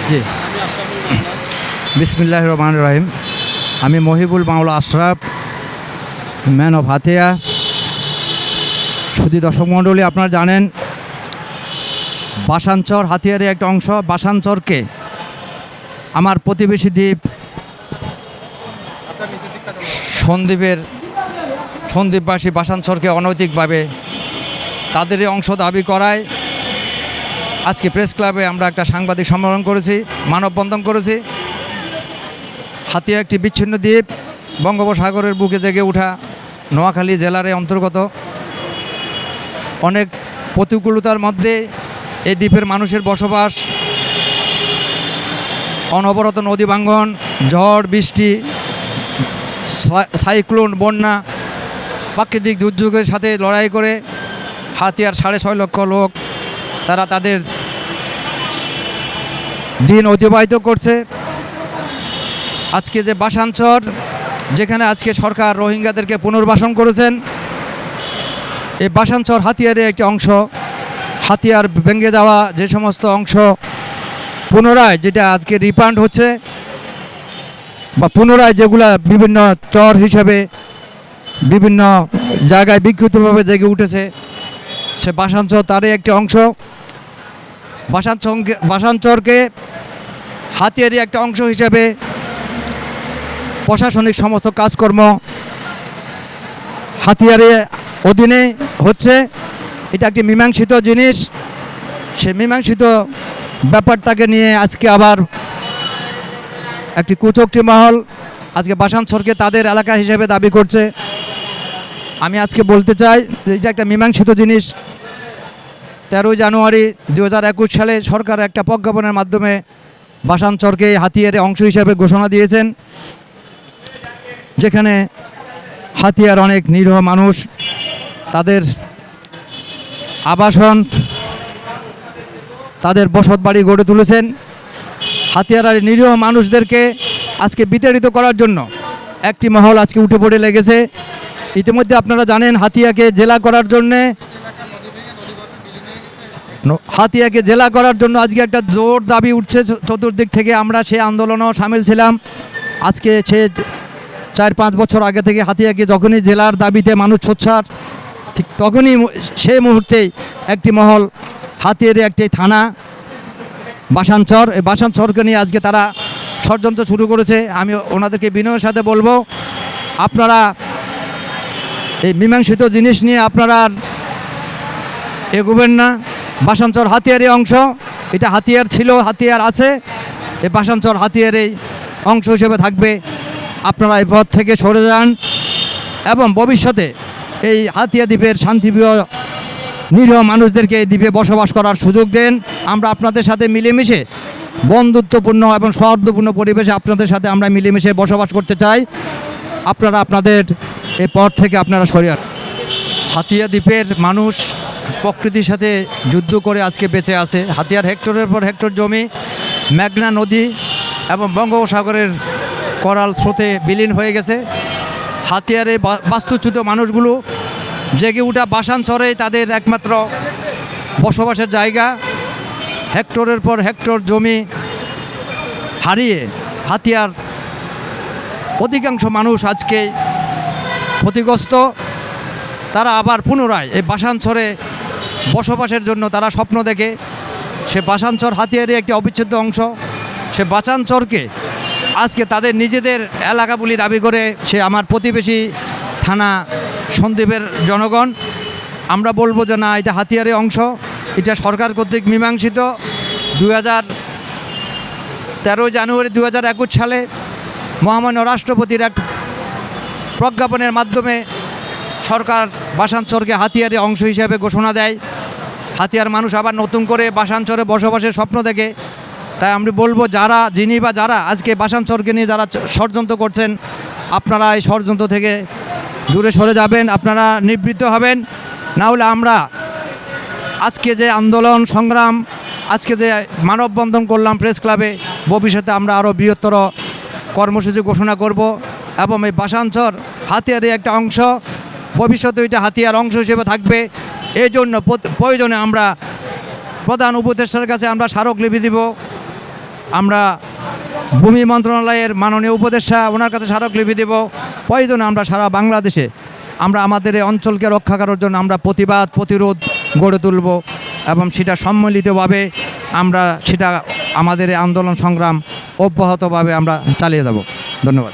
জি, বিসমিল্লাহির রহমানির রহিম। আমি মহিবুল মাওলা আশরাফ, ম্যান অফ হাতিয়া। শুধু দর্শক মণ্ডলী, আপনারা জানেন বাসানচর হাতিয়ারের একটা অংশ। বাসানচরকে আমার প্রতিবেশী দ্বীপ সন্দ্বীপবাসী বাসানচরকে অনৈতিকভাবে তাদেরই অংশ দাবি করায় আজকে প্রেস ক্লাবে আমরা একটা সাংবাদিক সম্মেলন করেছি, মানববন্ধন করেছি। হাতিয়া একটি বিচ্ছিন্ন দ্বীপ, বঙ্গোপসাগরের বুকে জেগে ওঠা নোয়াখালী জেলার অন্তর্গত। অনেক প্রতিকূলতার মধ্যে এই দ্বীপের মানুষের বসবাস। অনবরত নদী ভাঙ্গন, ঝড় বৃষ্টি, সাইক্লোন, বন্যা, প্রাকৃতিক দুর্যোগের সাথে লড়াই করে হাতিয়ার 6.5 লক্ষ লোক তারা তাদের দিন অতিবাহিত করছে। আজকে যে বাসানচর, যেখানে আজকে সরকার রোহিঙ্গাদেরকে পুনর্বাসন করেছেন, এই বাসানচর হাতিয়ারের একটি অংশ। হাতিয়ার ভেঙে যাওয়া যে সমস্ত অংশ পুনরায় যেটা আজকে রিফান্ড হচ্ছে বা পুনরায় যেগুলা বিভিন্ন চর হিসেবে বিভিন্ন জায়গায় বিক্ষিপ্তভাবে জেগে উঠেছে, সে বাসানচর তারই একটি অংশ। বাসানচরকে হাতিয়ারই একটা অংশ হিসেবে প্রশাসনিক সমস্ত কাজকর্ম হাতিয়ারের অধীনে হচ্ছে। এটা একটি মীমাংসিত জিনিস। সে মীমাংসিত ব্যাপারটাকে নিয়ে আজকে আবার একটি কুচক্রী মহল আজকে বাসানচরকে তাদের এলাকা হিসেবে দাবি করছে। আমি আজকে বলতে চাই যে এটা একটা মীমাংসিত জিনিস। 13 জানুয়ারি 2021 সালে সরকার একটা প্রজ্ঞাপনের মাধ্যমে বাসানচরকে হাতিয়ারের অংশ হিসেবে ঘোষণা দিয়েছেন, যেখানে হাতিয়ার অনেক নিরীহ মানুষ তাদের আবাসন, তাদের বসত বাড়ি গড়ে তুলেছেন। হাতিয়ার আর নিরীহ মানুষদেরকে আজকে বিতাড়িত করার জন্য একটি মহল আজকে উঠে পড়ে লেগেছে। ইতিমধ্যে আপনারা জানেন হাতিয়াকে জেলা করার জন্য আজকে একটা জোর দাবি উঠছে চতুর্দিক থেকে। আমরা সেই আন্দোলনেও সামিল ছিলাম। আজকে সে 4-5 বছর আগে থেকে হাতিয়াকে যখনই জেলার দাবিতে মানুষ সোচ্চার, ঠিক তখনই সেই মুহূর্তেই একটি মহল হাতিয়ারে একটি থানা বাসানচর, এই বাসানচরকে নিয়ে আজকে তারা ষড়যন্ত্র শুরু করেছে। আমি ওনাদেরকে বিনয়ের সাথে বলবো, আপনারা এই মীমাংসিত জিনিস নিয়ে আপনারা এগোবেন না। বাসানচর হাতিয়ারই অংশ। এটা হাতিয়ার ছিল, হাতিয়ার আছে, এই বাসানচর হাতিয়ারই অংশ হিসেবে থাকবে। আপনারা এই পথ থেকে সরে যান এবং ভবিষ্যতে এই হাতিয়া দ্বীপের শান্তিপ্রিয় নিরীহ মানুষদেরকে এই দ্বীপে বসবাস করার সুযোগ দেন। আমরা আপনাদের সাথে মিলেমিশে বন্ধুত্বপূর্ণ এবং সৌহার্দ্যপূর্ণ পরিবেশে আপনাদের সাথে আমরা মিলেমিশে বসবাস করতে চাই। আপনারা আপনাদের এই পথ থেকে আপনারা সরে যান। হাতিয়া দ্বীপের মানুষ প্রকৃতির সাথে যুদ্ধ করে আজকে বেঁচে আছে। হাতিয়ার হেক্টরের পর হেক্টর জমি মেঘনা নদী এবং বঙ্গোপসাগরের করাল স্রোতে বিলীন হয়ে গেছে। হাতিয়ারে বাস্তুচ্যুত মানুষগুলো জেগে উঠা বাসানচরেই তাদের একমাত্র বসবাসের জায়গা। হেক্টরের পর হেক্টর জমি হারিয়ে হাতিয়ার অধিকাংশ মানুষ আজকে ক্ষতিগ্রস্ত। তারা আবার পুনরায় এই বাসানচরে বসবাসের জন্য তারা স্বপ্ন দেখে। সে বাসানচর হাতিয়ারই একটি অবিচ্ছেদ্য অংশ। সে বাসানচরকে আজকে তাদের নিজেদের এলাকা বলে দাবি করে সে আমার প্রতিবেশী থানা সন্দ্বীপের জনগণ। আমরা বলবো যে না, এটা হাতিয়ারের অংশ, এটা সরকার কর্তৃক মীমাংসিত। 13 জানুয়ারি 2021 সালে মহামান্য রাষ্ট্রপতির এক প্রজ্ঞাপনের মাধ্যমে সরকার বাসানচরকে হাতিয়ারের অংশ হিসেবে ঘোষণা দেয়। হাতিয়ার মানুষ আবার নতুন করে বাসানচরে বসবাসের স্বপ্ন দেখে। তাই আমরা বলবো, যারা আজকে বাসানচরকে নিয়ে যারা ষড়যন্ত্র করছেন, আপনারা এই ষড়যন্ত্র থেকে দূরে সরে যাবেন, আপনারা নিবৃত্ত হবেন। না হলে আমরা আজকে যে আন্দোলন সংগ্রাম, আজকে যে মানববন্ধন করলাম প্রেস ক্লাবে, ভবিষ্যতে আমরা আরও বৃহত্তর কর্মসূচি ঘোষণা করব এবং এই বাসানচর হাতিয়ারের একটা অংশ, ভবিষ্যতে এটা হাতিয়ার অংশ হিসেবে থাকবে। এই জন্য প্রয়োজনে আমরা প্রধান উপদেষ্টার কাছে আমরা স্মারকলিপি দিব আমরা ভূমি মন্ত্রণালয়ের মাননীয় উপদেষ্টা ওনার কাছে স্মারকলিপি দেব। প্রয়োজনে আমরা সারা বাংলাদেশে আমরা আমাদের এই অঞ্চলকে রক্ষা করার জন্য আমরা প্রতিবাদ প্রতিরোধ গড়ে তুলব এবং সেটা সম্মিলিতভাবে আমরা সেটা আমাদের এই আন্দোলন সংগ্রাম অব্যাহতভাবে আমরা চালিয়ে যাব। ধন্যবাদ।